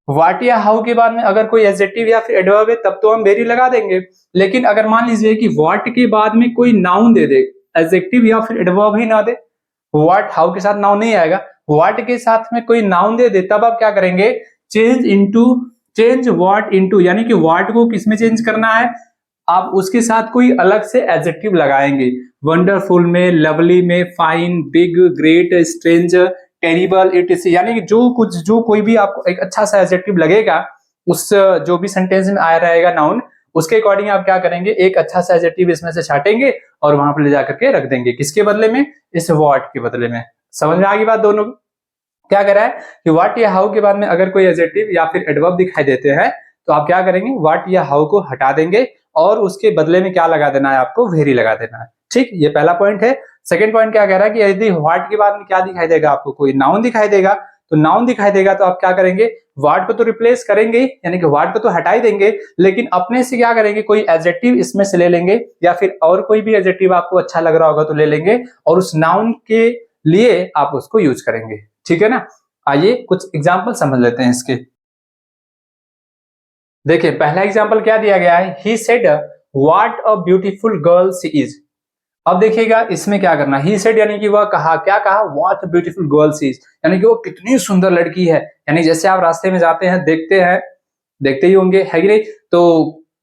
व्हाट या हाउ के बाद में अगर कोई एडजेक्टिव या फिर एडवर्ब है तब तो हम वेरी लगा देंगे। लेकिन अगर मान लीजिए कि व्हाट के बाद में कोई नाउन दे दे, एडजेक्टिव या फिर एडवर्ब ही ना दे, व्हाट हाउ के साथ नाउन नहीं आएगा, व्हाट के साथ में कोई नाउन दे दे, तब आप क्या करेंगे, चेंज व्हाट इनटू, यानी कि व्हाट को किसमें चेंज करना है, आप उसके साथ कोई अलग से एडजेक्टिव लगाएंगे। वंडरफुल में, लवली में, fine, big, great, strange, terrible, it's, यानी कि जो कोई भी आपको एक अच्छा सा एडजेक्टिव लगेगा उस जो भी सेंटेंस में आया रहेगा नाउन, उसके अकॉर्डिंग आप क्या करेंगे, एक अच्छा सा एडजेक्टिव इसमें से छाटेंगे और वहां पर ले जाकर के रख देंगे, किसके बदले में, इस व्हाट के बदले में। समझ में आ गई बात दोनों। क्या कर रहा है कि व्हाट या हाउ के बाद में अगर कोई एडजेक्टिव या फिर एडवर्ब दिखाई देते हैं तो आप क्या करेंगे, व्हाट या हाउ को हटा देंगे और उसके बदले में क्या लगा देना है, आपको वेरी लगा देना है, ठीक। ये पहला पॉइंट है। सेकंड पॉइंट क्या कह रहा है कि यदि व्हाट के बाद में क्या दिखाई देगा, आपको कोई नाउन दिखाई देगा, तो नाउन दिखाई देगा तो आप क्या करेंगे, व्हाट को तो रिप्लेस करेंगे, यानी कि व्हाट को तो हटा ही देंगे, लेकिन अपने से क्या करेंगे, कोई एडजेक्टिव इसमें से ले लेंगे, या फिर और कोई भी एडजेक्टिव आपको अच्छा लग रहा होगा तो ले लेंगे और उस नाउन के लिए आप उसको यूज करेंगे, ठीक है ना। आइए कुछ एग्जाम्पल समझ लेते हैं इसके। देखिए पहला एग्जाम्पल क्या दिया गया है, he said what a beautiful girl she is. अब देखिएगा इसमें क्या करना, ही सेड यानी कि वह कहा, क्या कहा, what a beautiful girl she is, यानी कि वो कितनी सुंदर लड़की है। यानी जैसे आप रास्ते में जाते हैं, देखते ही होंगे, है कि नहीं, तो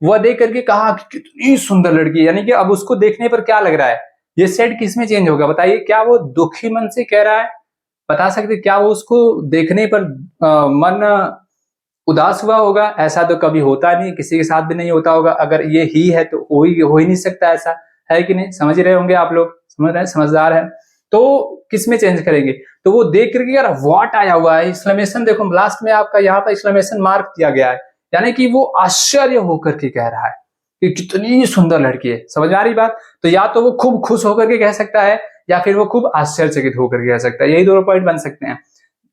वह देख करके कहा कि कितनी सुंदर लड़की, यानी कि अब उसको देखने पर क्या लग रहा है, ये सेड किस में चेंज होगा बताइए, क्या वो दुखी मन से कह रहा है, बता सकते क्या वो उसको देखने पर मन उदास हुआ होगा, ऐसा तो कभी होता नहीं, किसी के साथ भी नहीं होता होगा। अगर ये ही है तो हो ही नहीं सकता ऐसा, है कि नहीं, समझ रहे होंगे आप लोग, समझ रहे हैं, समझदार है। तो किस में चेंज करेंगे, तो वो देख करके यार व्हाट आया हुआ है, एक्सक्लेमेशन देखो लास्ट में आपका यहाँ पर एक्सक्लेमेशन मार्क दिया गया है, यानी कि वो आश्चर्य होकर के कह रहा है कि कितनी सुंदर लड़की है। समझ आ रही बात। तो या तो वो खूब खुश होकर के कह सकता है या फिर वो खूब आश्चर्यचकित होकर के कह सकता है, यही दोनों पॉइंट बन सकते हैं।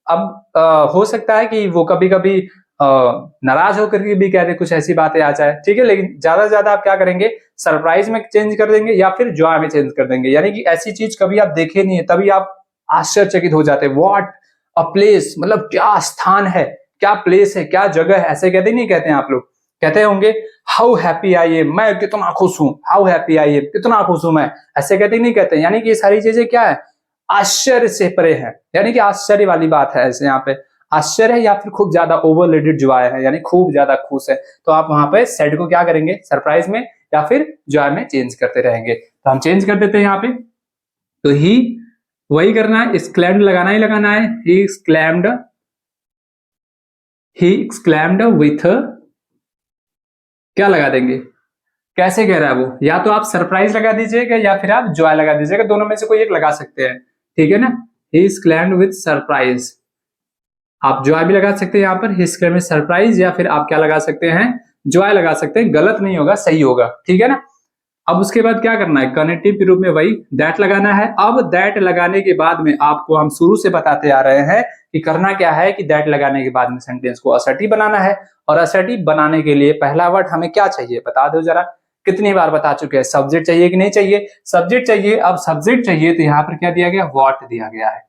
अब हो सकता है कि वो कभी कभी नाराज होकर के भी कह दे, कुछ ऐसी बातें आ जाए, ठीक है। लेकिन ज्यादा से ज्यादा आप क्या करेंगे, सरप्राइज में चेंज कर देंगे या फिर जॉय में चेंज कर देंगे, यानी कि ऐसी चीज कभी आप देखे नहीं है तभी आप आश्चर्यचकित हो जाते हैं, व्हाट अ प्लेस मतलब क्या स्थान है, क्या प्लेस है, क्या जगह है, ऐसे कहते नहीं कहते हैं आप लोग, कहते होंगे हाउ हैप्पी आई एम, मैं कितना खुश हूं, हाउ हैप्पी आई एम, कितना खुश हूं मैं, ऐसे कहते नहीं कहते। यानी कि ये सारी चीजें क्या है, आश्चर्य से परे है, यानी कि आश्चर्य वाली बात है। ऐसे यहाँ पे आश्चर्य है या फिर खूब ज्यादा ओवरलोडेड जॉय है, यानी खूब ज्यादा खुश है, तो आप वहां पे सैड को क्या करेंगे, सरप्राइज में या फिर जॉय में चेंज करते रहेंगे। तो हम चेंज कर देते हैं यहाँ पे, तो ही वही करना है, एक्सक्लेम्ड लगाना ही लगाना है, ही एक्सक्लेम्ड विथ क्या लगा देंगे, कैसे कह रहा है वो, या तो आप सरप्राइज लगा दीजिएगा या फिर आप जॉय लगा दीजिएगा, दोनों में से कोई एक लगा सकते हैं, ठीक है ना। ही एक्सक्लेम्ड विथ सरप्राइज, आप जॉय भी लगा सकते हैं यहाँ पर, ही एक्सक्लेम्ड विथ सरप्राइज, या फिर आप क्या लगा सकते हैं, जॉय लगा सकते हैं, गलत नहीं होगा, सही होगा, ठीक है ना। अब उसके बाद क्या करना है, कनेक्टिव के रूप में वही दैट लगाना है। अब दैट लगाने के बाद में आपको हम शुरू से बताते आ रहे हैं कि करना क्या है, कि दैट लगाने के बाद में सेंटेंस को असर्टिव बनाना है, और असर्टिव बनाने के लिए पहला वर्ड हमें क्या चाहिए बता दो जरा, कितनी बार बता चुके हैं, सब्जेक्ट चाहिए कि नहीं चाहिए, सब्जेक्ट चाहिए। अब सब्जेक्ट चाहिए तो यहाँ पर क्या दिया गया, व्हाट दिया गया है।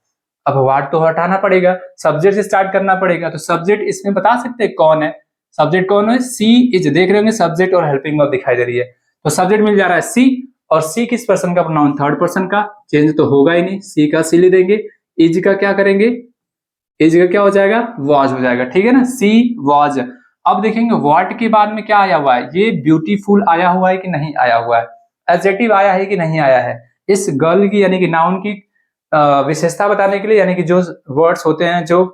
अब व्हाट तो हटाना पड़ेगा, सब्जेक्ट से स्टार्ट करना पड़ेगा, तो सब्जेक्ट इसमें बता सकते हैं कौन है, सब्जेक्ट कौन है, सी इज, देख रहे होंगे सब्जेक्ट और हेल्पिंग वर्ब दिखाई दे रही है, तो सब्जेक्ट मिल जा रहा है सी, और सी किस पर्सन का प्रोनाउन, थर्ड पर्सन का, चेंज तो होगा ही नहीं, सी का सी ले देंगे, इज का क्या करेंगे, इज का क्या हो जाएगा, वॉज हो जाएगा, ठीक है ना, सी वॉज। अब देखेंगे व्हाट के बाद में क्या आया हुआ है, ये ब्यूटीफुल आया हुआ है कि नहीं आया हुआ है, एडजेक्टिव आया है कि नहीं आया है, इस गर्ल की यानी कि नाउन की विशेषता बताने के लिए, यानी कि जो वर्ड्स होते हैं जो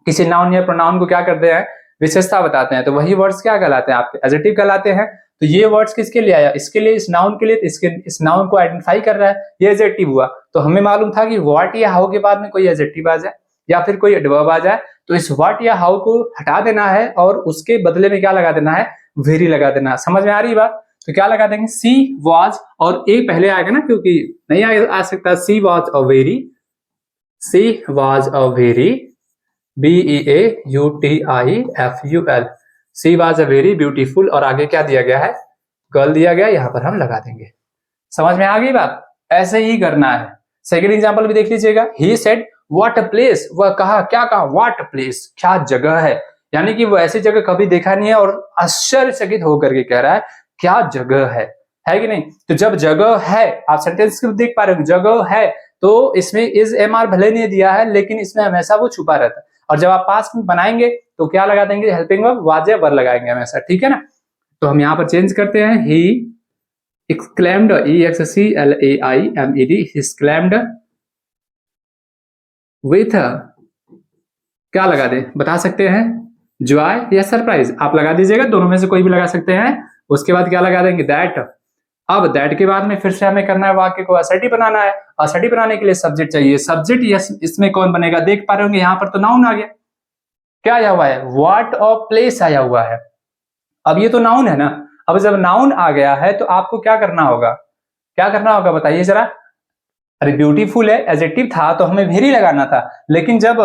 किसी नाउन या प्रोनाउन को क्या करते हैं, विशेषता बताते हैं, तो वही वर्ड्स क्या कहलाते हैं, आपके एडजेक्टिव कहलाते हैं। तो ये वर्ड्स किसके लिए आया, इसके लिए, इस नाउन के लिए, तो इस नाउन को आइडेंटिफाई कर रहा है, ये एडजेक्टिव हुआ। तो हमें मालूम था कि व्हाट या हाउ के बाद में कोई एडजेक्टिव आ जाए या फिर कोई एडवर्ब आ जाए, तो इस व्हाट या हाउ को हटा देना है और उसके बदले में क्या लगा देना है, वेरी लगा देना है। समझ में आ रही बात, तो क्या लगा देंगे, सी वॉज, और ए पहले आएगा ना, क्योंकि नहीं आ सकता, she was a very, she was a very, BEAUTIFUL, she was a very beautiful, और आगे क्या दिया गया है, गर्ल दिया गया, यहां पर हम लगा देंगे। समझ में आ गई बात, ऐसे ही करना है। सेकेंड एग्जाम्पल भी देख लीजिएगा, he said what a place, वह कहा, क्या कहा, व्हाट अ प्लेस, क्या जगह है, यानी कि वो ऐसी जगह कभी देखा नहीं है और आश्चर्यचकित होकर के कह रहा है क्या जगह है कि नहीं। तो जब जगह है, आप सेंटेंस देख पा रहे हो, जगह है, तो इसमें इज MR भले नहीं दिया है लेकिन इसमें हमेशा वो छुपा रहता है, और जब आप पास्ट में बनाएंगे तो क्या लगा देंगे, हेल्पिंग वर्ब, वाज या वर लगाएंगे हमेशा, ठीक है ना। तो हम यहाँ पर चेंज करते हैं, ही exclaimed, EXCLAIMED, exclaimed with क्या लगा दे, बता सकते हैं, जॉय या सरप्राइज, आप लगा दीजिएगा, दोनों में से कोई भी लगा सकते हैं। उसके बाद क्या लगा देंगे, दैट। अब दैट के बाद में फिर से हमें करना है, वाक्य को असर्टिव बनाना है, असर्टिव बनाने के लिए सब्जेक्ट चाहिए, सब्जेक्ट यस, इसमें कौन बनेगा, देख पा रहे होंगे यहाँ पर तो नाउन आ गया, क्या आया हुआ है, व्हाट ऑफ प्लेस आया हुआ है। अब ये तो नाउन है ना, अब जब नाउन आ गया है तो आपको क्या करना होगा, क्या करना होगा बताइए जरा। अरे ब्यूटीफुल है, एडजेक्टिव था तो हमें वेरी लगाना था, लेकिन जब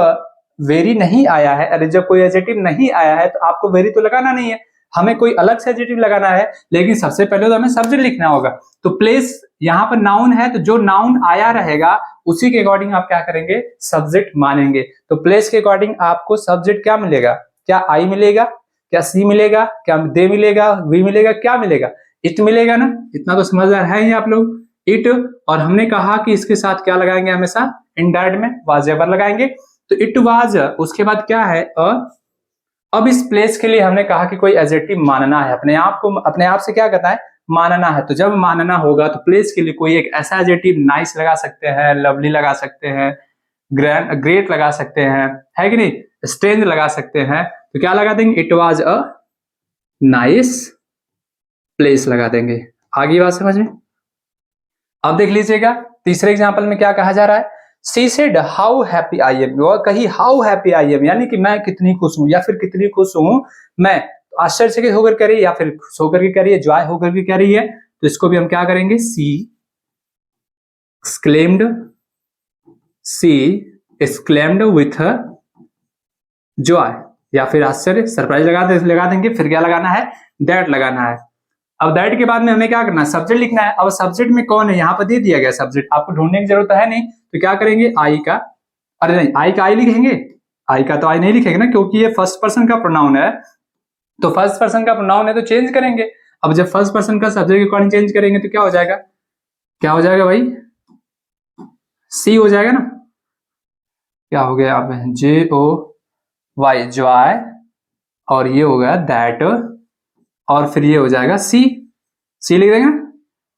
वेरी नहीं आया है, अरे जब कोई एडजेक्टिव नहीं आया है तो आपको वेरी तो लगाना नहीं है, हमें कोई अलग से एडजेक्टिव लगाना है, लेकिन सबसे पहले तो हमें सब्जेक्ट लिखना होगा। तो प्लेस यहाँ पर नाउन है, तो जो नाउन आया रहेगा उसी के अकॉर्डिंग आप क्या करेंगे, सब्जेक्ट मानेंगे। तो प्लेस के अकॉर्डिंग आपको सब्जेक्ट क्या मिलेगा, क्या आई मिलेगा, क्या सी मिलेगा, क्या दे मिलेगा, वी मिलेगा, क्या मिलेगा, इट मिलेगा ना, इतना तो समझदार है ही आप लोग, इट। और हमने कहा कि इसके साथ क्या लगाएंगे, हमेशा इनडायरेक्ट में वाज या वर लगाएंगे, तो इट वाज, उसके बाद क्या है अब इस प्लेस के लिए हमने कहा कि कोई एडजेक्टिव मानना है, अपने आप को, अपने आप से क्या करना है, मानना है। तो जब मानना होगा तो प्लेस के लिए कोई एक ऐसा एडजेक्टिव नाइस लगा सकते हैं, लवली लगा सकते हैं, ग्रेट लगा सकते हैं, है कि नहीं, स्ट्रेंज लगा सकते हैं, तो क्या लगा देंगे, it was a nice place लगा देंगे। आगे बात समझ में। अब देख लीजिएगा तीसरे एग्जांपल में क्या कहा जा रहा है, she said how happy I am, वह कही हाउ हैप्पी आई एम, यानी कि मैं कितनी खुश हूं या फिर कितनी खुश हूं मैं, आश्चर्य होकर कह रही है या फिर खुश होकर के कह रही है, जॉय होकर के कह रही है, तो इसको भी हम क्या करेंगे, सी एक्सक्लेम्ड विथ जॉय, या फिर आश्चर्य, सरप्राइज लगा देंगे, फिर क्या लगाना है, दैट लगाना है। अब दैट के बाद में हमें क्या करना है, सब्जेक्ट लिखना है। अब सब्जेक्ट में कौन है, यहाँ पर दे दिया गया सब्जेक्ट, आपको ढूंढने की जरूरत है नहीं, तो क्या करेंगे, आई का अरे नहीं, आई का आई लिखेंगे, आई का तो आई नहीं लिखेंगे ना, क्योंकि ये फर्स्ट पर्सन का प्रोनाउन है। तो फर्स्ट पर्सन का प्रोनाउन है तो चेंज करेंगे। अब जब फर्स्ट पर्सन का सब्जेक्ट के अकॉर्डिंग चेंज करेंगे तो क्या हो जाएगा, क्या हो जाएगा भाई, सी हो जाएगा ना। क्या हो गया अब, जे ओ वाई, जॉय, और ये हो गया दैट, और फिर ये हो जाएगा सी, सी लिख देंगे।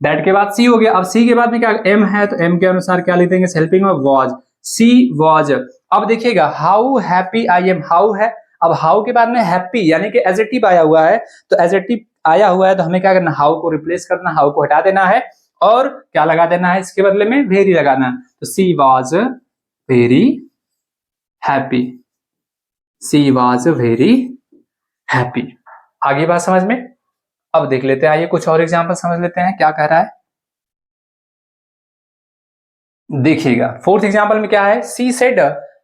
दैट के बाद सी हो गया। अब सी के बाद में क्या, एम है तो एम के अनुसार क्या लिख देंगे, हेल्पिंग में वॉज, सी वॉज। अब देखिएगा how happy I am, how है, अब हाउ के बाद में हैप्पी यानी कि एडजेक्टिव आया हुआ है, तो एडजेक्टिव आया हुआ है तो हमें क्या करना, हाउ को रिप्लेस करना, हाउ को हटा देना है और क्या लगा देना है इसके बदले में, वेरी लगाना है। तो she was very happy, she was very happy. आगे बात समझ में। अब देख लेते हैं, आइए कुछ और एग्जांपल समझ लेते हैं क्या कह रहा है। देखिएगा फोर्थ एग्जांपल में क्या है, she said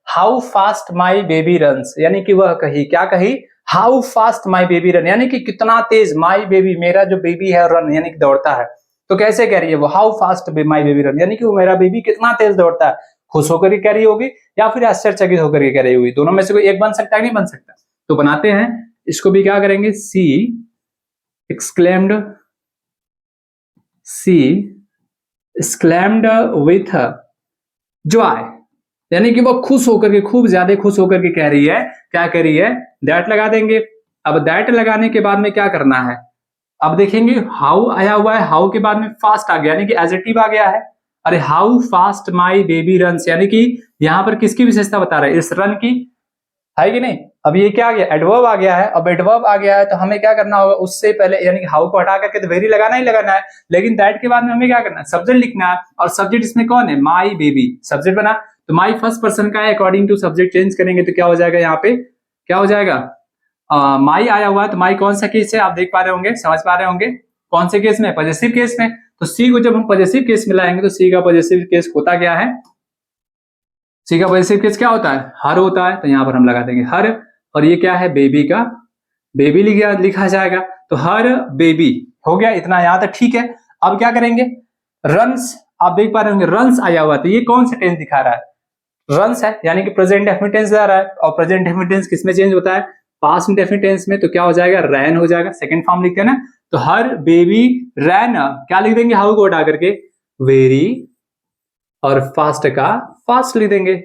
how fast my baby runs, यानी कि वह कही, क्या कही, how fast my baby run, यानी कि कितना तेज, माई बेबी मेरा जो बेबी है रन यानी कि दौड़ता है। तो कैसे कह रही है वो, how fast my baby run, यानी कि वो मेरा बेबी कितना तेज दौड़ता है। खुश होकर के कह रही होगी या फिर आश्चर्यचकित होकर के कह रही होगी, दोनों में से कोई एक बन सकता है, नहीं बन सकता। तो बनाते हैं इसको भी, क्या करेंगे, सी exclaimed, she exclaimed with joy, यानी कि वो खुश होकर के, खूब ज्यादा खुश होकर के कह रही है, क्या कह रही है, दैट लगा देंगे। अब दैट लगाने के बाद में क्या करना है, अब देखेंगे हाउ आया हुआ है, हाउ के बाद में फास्ट आ गया यानी कि एडजेक्टिव आ गया है। अरे how fast my baby runs, यानी कि यहाँ पर किसकी विशेषता बता रहा है, इस रन की, है कि नहीं। अब ये क्या आ गया, एडवर्ब आ गया है। अब एडवर्ब आ गया है तो हमें क्या करना होगा, उससे पहले यानी कि हाउ को हटा करके तो वेरी लगाना ही लगाना है, लेकिन दैट के बाद में हमें क्या करना है, सब्जेक्ट लिखना है। और सब्जेक्ट इसमें कौन है, माई बेबी, सब्जेक्ट बना। तो माई फर्स्ट पर्सन का है, अकॉर्डिंग टू सब्जेक्ट चेंज करेंगे तो क्या हो जाएगा, यहाँ पे क्या हो जाएगा, माई आया हुआ है तो माई कौन सा केस है, आप देख पा रहे होंगे, समझ पा रहे होंगे कौन से केस में, पॉजिटिव केस में। तो सी को जब हम पॉजिटिव केस में लाएंगे तो सी का पॉजिटिव केस होता क्या है, सी का पॉजिटिव केस क्या होता है, हर होता है। तो यहाँ पर हम लगा देंगे हर, और ये क्या है, बेबी का, बेबी लिखा जाएगा। तो हर बेबी हो गया, इतना याद है, ठीक है। अब क्या करेंगे, रन्स, आप देख पा रहे होंगे रन्स आया हुआ, तो ये कौन सा टेंस दिखा रहा है, रन्स है, यानी कि प्रेजेंट डेफिनिट टेंस जा रहा है। और प्रेजेंट डेफिनिट टेंस किस में चेंज होता है, पास्ट इंडेफिनिट टेंस में। तो क्या हो जाएगा, रैन हो जाएगा, सेकंड फॉर्म लिखते हैं ना। तो हर बेबी रैन, क्या लिख देंगे, हाउ को हटा करके वेरी, और फास्ट का फास्ट लिख देंगे।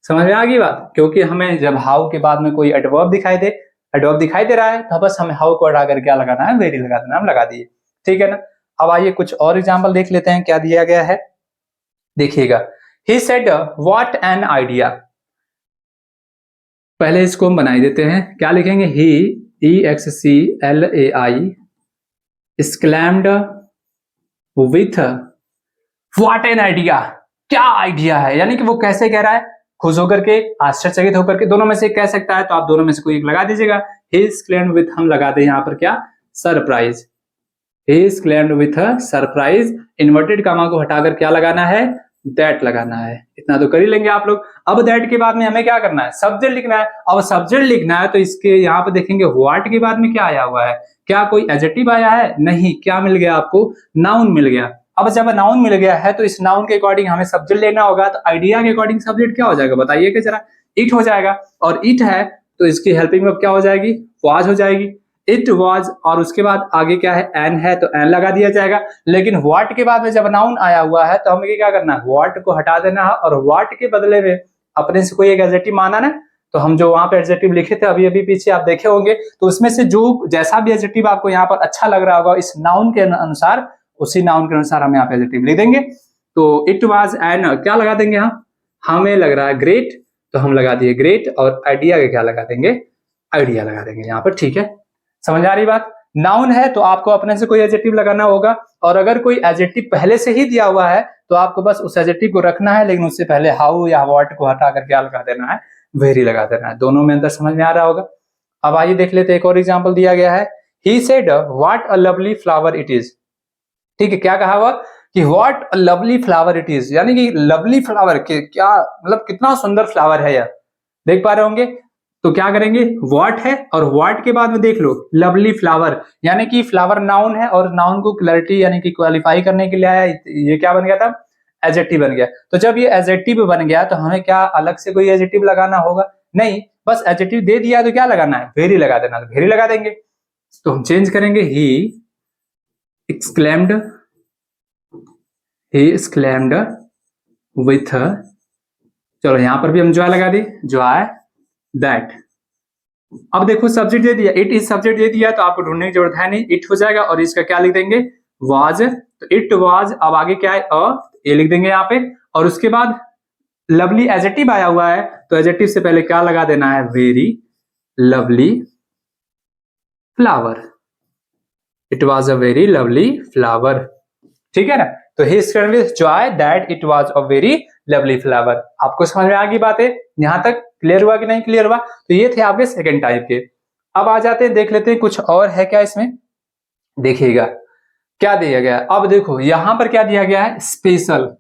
समझ में आ गई बात, क्योंकि हमें जब हाउ के बाद में कोई एडवर्ब दिखाई दे, एडवर्ब दिखाई दे रहा है तो बस हमें हाउ को हटा कर क्या लगाना है, वेरी लगा देना, हम लगा दिए, ठीक है ना। अब आइए कुछ और एग्जांपल देख लेते हैं क्या दिया गया है। देखिएगा, he said what an idea, पहले इसको हम बनाई देते हैं, क्या लिखेंगे, ही EXCLAI exclaimed with what an idea, क्या आइडिया है, यानी कि वो कैसे कह रहा है, खुश होकर के, आश्चर्यचकित होकर के, दोनों में से कह सकता है। तो आप दोनों में से कोई एक लगा दीजिएगा। ही exclaimed with, हम लगा दें यहाँ पर क्या, surprise, he exclaimed with surprise, inverted comma को हटाकर क्या लगाना है, दैट लगाना है। इतना तो कर ही लेंगे आप लोग। अब दैट के बाद में हमें क्या करना है, सब्जेक्ट लिखना है। अब सब्जेक्ट लिखना है तो इसके यहाँ पर देखेंगे व्हाट के बाद में क्या आया हुआ है, क्या कोई एडजेक्टिव आया है, नहीं, क्या मिल गया आपको, नाउन मिल गया। अब जब नाउन मिल गया है तो इस नाउन के अकॉर्डिंग हमें सब्जेक्ट लेना होगा। तो आइडिया के अकॉर्डिंग सब्जेक्ट क्या हो जाएगा, बताइए कि जरा, इट हो जाएगा। और इट है तो इसकी हेल्पिंग वर्ब क्या हो जाएगी, वाज हो जाएगी, इट वाज। और उसके बाद आगे क्या है, एन है तो एन लगा दिया जाएगा। लेकिन व्हाट के बाद में जब नाउन आया हुआ है तो हमें क्या करना है, व्हाट को हटा देना है और व्हाट के बदले में अपने से कोई एक एडजेक्टिव माना ना। तो हम जो वहां पे एडजेक्टिव लिखे थे अभी अभी पीछे आप देखे होंगे, तो उसमें से जो जैसा भी एडजेक्टिव आपको यहाँ पर अच्छा लग रहा होगा इस नाउन के अनुसार, उसी नाउन के अनुसार हम यहाँ पे एडजेक्टिव लिख देंगे। तो इट वाज एन, क्या लगा देंगे हम, हमें लग रहा है ग्रेट, तो हम लगा दिए ग्रेट। और आइडिया के क्या लगा देंगे, आइडिया लगा देंगे यहाँ पर, ठीक है। समझ आ रही बात। नाउन है तो आपको अपने से कोई एडजेक्टिव लगाना होगा, और अगर कोई एडजेक्टिव पहले से ही दिया हुआ है तो आपको बस उस एडजेक्टिव को रखना है, लेकिन उससे पहले हाउ या व्हाट को हटा कर क्या लगा देना है, वेरी लगा देना है। दोनों में अंतर समझ में आ रहा होगा। अब आइए देख लेते हैं, एक और एग्जांपल दिया गया है, he said what a lovely flower it is. ठीक है, क्या कहा हुआ कि what a lovely flower it is, यानी कि लवली फ्लावर के क्या मतलब, कितना सुंदर फ्लावर है यह, देख पा रहे होंगे। तो क्या करेंगे, व्हाट है और व्हाट के बाद में देख लो लवली फ्लावर, यानी कि फ्लावर नाउन है और नाउन को क्लैरिटी यानी कि क्वालिफाई करने के लिए आया, ये क्या बन गया था, एडजेक्टिव बन गया। तो जब ये एडजेक्टिव बन गया तो हमें क्या अलग से कोई एडजेक्टिव लगाना होगा? नहीं, बस एडजेक्टिव दे दिया तो क्या लगाना है? वेरी लगा देना, तो वेरी लगा देंगे। तो हम चेंज करेंगे ही exclaimed with, चलो यहां पर भी हम जॉय लगा दी, जॉय दैट। अब देखो सब्जेक्ट दे दिया, इट इज सब्जेक्ट दे दिया तो आपको ढूंढने की जरूरत है नहीं, इट हो जाएगा और इसका क्या लिख देंगे? वाज। तो इट वाज, अब आगे क्या है? ए लिख देंगे यहाँ पे, और उसके बाद लवली एडजेक्टिव आया हुआ है तो एडजेक्टिव से पहले क्या लगा देना है? Very lovely flower. It was a very lovely flower, ठीक है ना? तो he study with joy that it was a very lovely flower. आपको समझ में आ गई बातें? यहां तक क्लियर हुआ कि नहीं क्लियर हुआ? तो ये थे आपके सेकंड टाइप के। अब आ जाते हैं, देख लेते हैं कुछ और है क्या इसमें। देखिएगा क्या दिया गया। अब देखो यहां पर क्या दिया गया है? स्पेशल।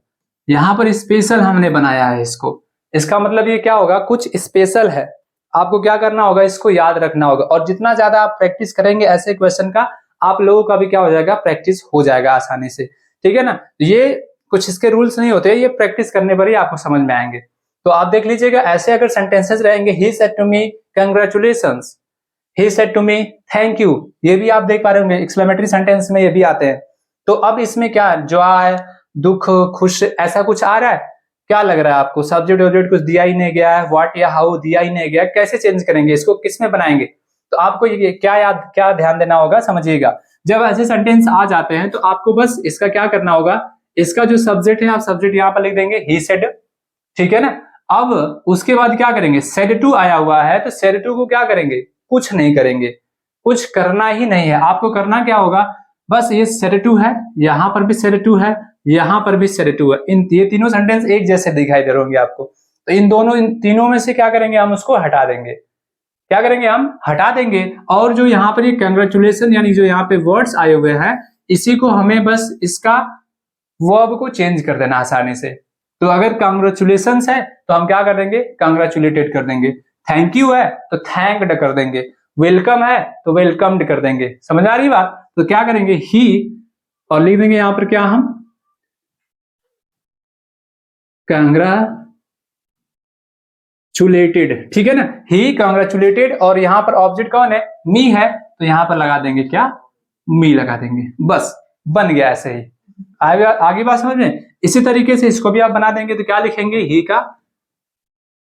यहां पर स्पेशल हमने बनाया है इसको। इसका मतलब ये क्या होगा? कुछ स्पेशल है, आपको क्या करना होगा? इसको याद रखना होगा, और जितना ज्यादा आप प्रैक्टिस करेंगे ऐसे क्वेश्चन का, आप लोगों का भी क्या हो जाएगा? प्रैक्टिस हो जाएगा आसानी से, ठीक है ना? ये कुछ इसके रूल्स नहीं होते, ये प्रैक्टिस करने पर ही आपको समझ में आएंगे। तो आप देख लीजिएगा, ऐसे अगर सेंटेंसेस रहेंगे, he said to me congratulations, he said to me thank you, ये भी आप देख पा रहे होंगे एक्सक्लेमेटरी सेंटेंस में ये भी आते हैं। तो अब इसमें क्या जॉय, दुख, खुश, ऐसा कुछ आ रहा है? क्या लग रहा है आपको? सब्जेक्ट ऑब्जेक्ट कुछ दिया ही नहीं गया है, व्हाट या हाउ दिया ही नहीं गया, कैसे चेंज करेंगे इसको? किस में बनाएंगे? तो आपको ये क्या ध्यान देना होगा, समझिएगा। जब ऐसे सेंटेंस आ जाते हैं तो आपको बस इसका क्या करना होगा? इसका जो सब्जेक्ट है आप सब्जेक्ट यहाँ पर लिख देंगे ही सेड, ठीक है ना? अब उसके बाद क्या करेंगे? सेड टू आया हुआ है तो सेड टू को क्या करेंगे? कुछ नहीं करेंगे, कुछ करना ही नहीं है। आपको करना क्या होगा? बस ये सेड टू है, यहां पर भी सेड टू है, यहां पर भी सेड टू है, ये तीनों सेंटेंस एक जैसे दिखाई दे रहे होंगे आपको। तो इन तीनों में से क्या करेंगे? हम उसको हटा देंगे। क्या करेंगे? हम हटा देंगे। और जो यहाँ पर ये कंग्रेचुलेशन यानी जो यहाँ पे वर्ड्स आए हुए हैं, इसी को हमें बस इसका वर्ब को चेंज कर देना आसानी से। तो अगर कांग्रेचुलेशन है तो हम क्या कर देंगे? कांग्रेचुलेटेड कर देंगे। थैंक यू है तो थैंक्ड कर देंगे। वेलकम है तो वेलकम्ड कर देंगे। समझ आ रही बात? तो क्या करेंगे? ही, और लिख देंगे यहां पर क्या? हम कांग्रेचुलेटेड, ठीक है ना? ही कांग्रेचुलेटेड, और यहां पर ऑब्जेक्ट कौन है? मी है, तो यहां पर लगा देंगे क्या? मी लगा देंगे। बस बन गया ऐसे ही। आगे बात समझ में? इसी तरीके से इसको भी आप बना देंगे तो क्या लिखेंगे? ही का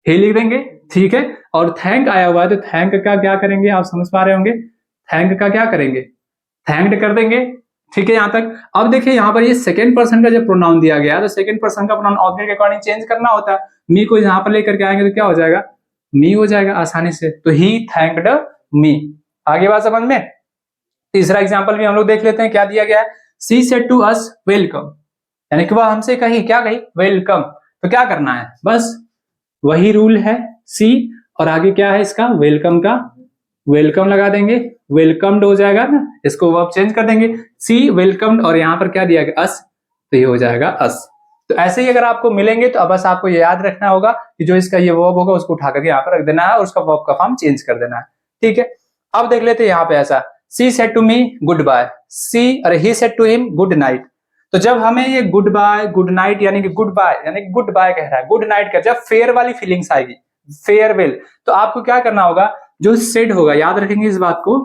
ही लिख देंगे, ठीक है? और थैंक आया हुआ है तो थैंक का क्या करेंगे? आप समझ पा रहे होंगे। थैंक का क्या करेंगे? थैंक्ड कर देंगे, ठीक है यहां तक। अब देखिए यहां पर ये सेकंड पर्सन का जब प्रोनाउन दिया गया तो सेकंड पर्सन का प्रोनाउन ऑब्जेक्ट के अकॉर्डिंग चेंज करना होता है। मी को यहां पर लेकर के आएंगे तो क्या हो जाएगा? मी हो जाएगा आसानी से। तो ही थैंक्ड मी। आगे बात समझ में? तीसरा एग्जांपल भी हम लोग देख लेते हैं, क्या दिया गया है? She said to us welcome, यानी कि वह हमसे कही, क्या कही? वेलकम। तो क्या करना है? बस वही रूल है, सी, और आगे क्या है इसका? वेलकम का वेलकम लगा देंगे, वेलकम्ड हो जाएगा ना, इसको वर्ब चेंज कर देंगे। सी वेलकम्ड, और यहाँ पर क्या दिया गया? अस, तो ये हो जाएगा अस। तो ऐसे ही अगर आपको मिलेंगे तो बस आपको ये याद रखना होगा कि जो इसका ये वर्ब होगा उसको उठा करके यहाँ पर रख देना है और उसका वर्ब का फॉर्म चेंज कर देना है, ठीक है? अब देख लेते हैं यहाँ पे ऐसा, she said to me goodbye, she अरे he said to him good night. तो जब हमें ये गुड बाय, गुड नाइट यानी कि गुड बाय यानी कि गुड बाय कह रहा है, गुड नाइट का जब फेयर वाली फीलिंग्स आएगी, फेयरवेल, तो आपको क्या करना होगा? जो सेड होगा, याद रखेंगे इस बात को,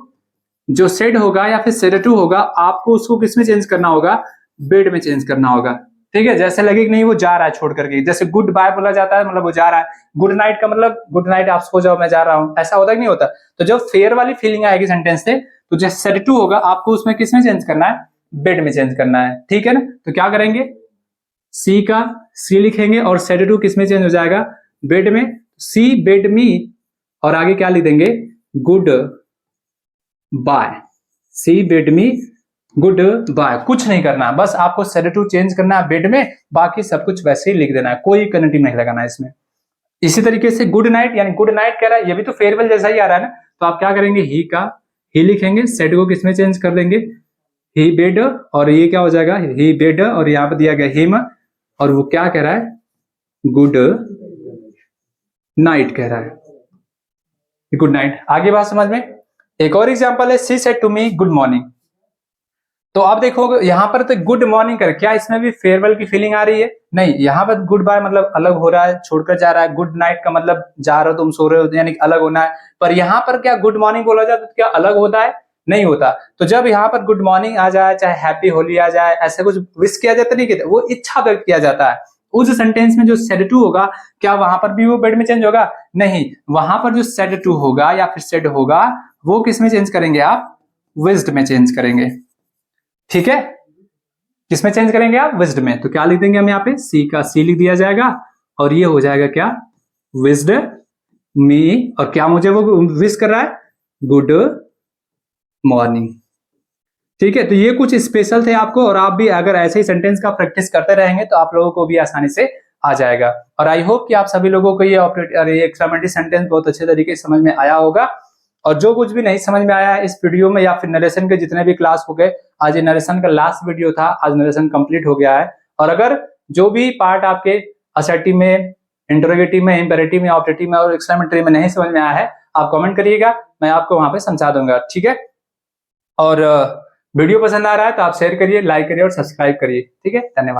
जो सेड होगा या फिर सेड टू होगा, आपको उसको किस में चेंज करना होगा? बेड में चेंज करना होगा, ठीक है? जैसे लगे कि नहीं वो जा रहा है छोड़ करके, जैसे गुड बाय बोला जाता है मतलब वो जा रहा है, गुड नाइट का मतलब गुड नाइट आप सो जाओ मैं जा रहा हूं, ऐसा होता कि नहीं होता? तो जब फेयर वाली फीलिंग आएगी सेंटेंस से, तो जैसे सेड टू होगा आपको उसमें किस में चेंज करना है? बेड में चेंज करना है, ठीक है ना? तो क्या करेंगे? सी का सी लिखेंगे और सेड टू किस में चेंज हो जाएगा? बेड में। सी बेड मी, और आगे क्या लिख देंगे? Goodbye. She bade me goodbye. कुछ नहीं करना, बस आपको सेड टू चेंज करना है बेड में, बाकी सब कुछ वैसे ही लिख देना है, कोई कनेक्टिव नहीं लगाना है इसमें। इसी तरीके से गुड नाइट, यानी गुड नाइट कह रहा है, ये भी तो फेयरवेल जैसा ही आ रहा है ना, तो आप क्या करेंगे? ही का ही लिखेंगे, सेड को किसमें चेंज कर देंगे? ही बेड, और ये क्या हो जाएगा? ही बेड, और यहाँ पर दिया गया हिम, और वो क्या कह रहा है? गुड नाइट कह रहा है, गुड नाइट। आगे बात समझ में? एक और एग्जांपल है, she said to me good morning. तो अब देखो यहाँ पर तो गुड मॉर्निंग कर, क्या इसमें भी फेयरवेल की फीलिंग आ रही है? नहीं, यहाँ पर गुड बाय मतलब अलग हो रहा है, छोड़कर जा रहा है। गुड नाइट का मतलब जा रहे हो तुम, सो रहे हो, यानी अलग होना है। पर यहाँ पर क्या गुड मॉर्निंग बोला जाए तो क्या अलग होता है? नहीं होता। तो जब यहाँ पर गुड मॉर्निंग आ जाए, चाहे हैप्पी होली आ जाए, ऐसे कुछ विश किया जाता नहीं, कहते वो इच्छा व्यक्त किया जाता है। उस सेंटेंस में जो सेड टू होगा, क्या वहां पर भी वो वर्ड में चेंज होगा? नहीं, वहां पर जो सेड टू होगा या फिर सेड होगा, वो किस में चेंज करेंगे आप? विज्ड में चेंज करेंगे। ठीक है, किसमें चेंज करेंगे आप? विज्ड में। तो क्या लिख देंगे हम यहाँ पे? सी का सी लिख दिया जाएगा और ये हो जाएगा क्या? विज्ड मी। और क्या मुझे वो विश कर रहा है? Good morning. ठीक है, तो ये कुछ स्पेशल थे आपको, और आप भी अगर ऐसे ही सेंटेंस का प्रैक्टिस करते रहेंगे तो आप लोगों को भी आसानी से आ जाएगा। और आई होप कि आप सभी लोगों को ये एक्सक्लेमेटरी सेंटेंस बहुत अच्छे तरीके से समझ में आया होगा। और जो कुछ भी नहीं समझ में आया है इस वीडियो में, या फिर नरेशन के जितने भी क्लास हो गए, आज ये नरेशन का लास्ट वीडियो था, आज नरेशन कंप्लीट हो गया है। और अगर जो भी पार्ट आपके असर्टिव में, इंटरोगेटिव में, इंपेरेटिव में, ऑब्जेक्टिव में और एक्सक्लेमेटरी में नहीं समझ में आया है, आप कमेंट करिएगा, मैं आपको वहां पे समझा दूंगा। ठीक है, और वीडियो पसंद आ रहा है तो आप शेयर करिए, लाइक करिए और सब्सक्राइब करिए। ठीक है, धन्यवाद।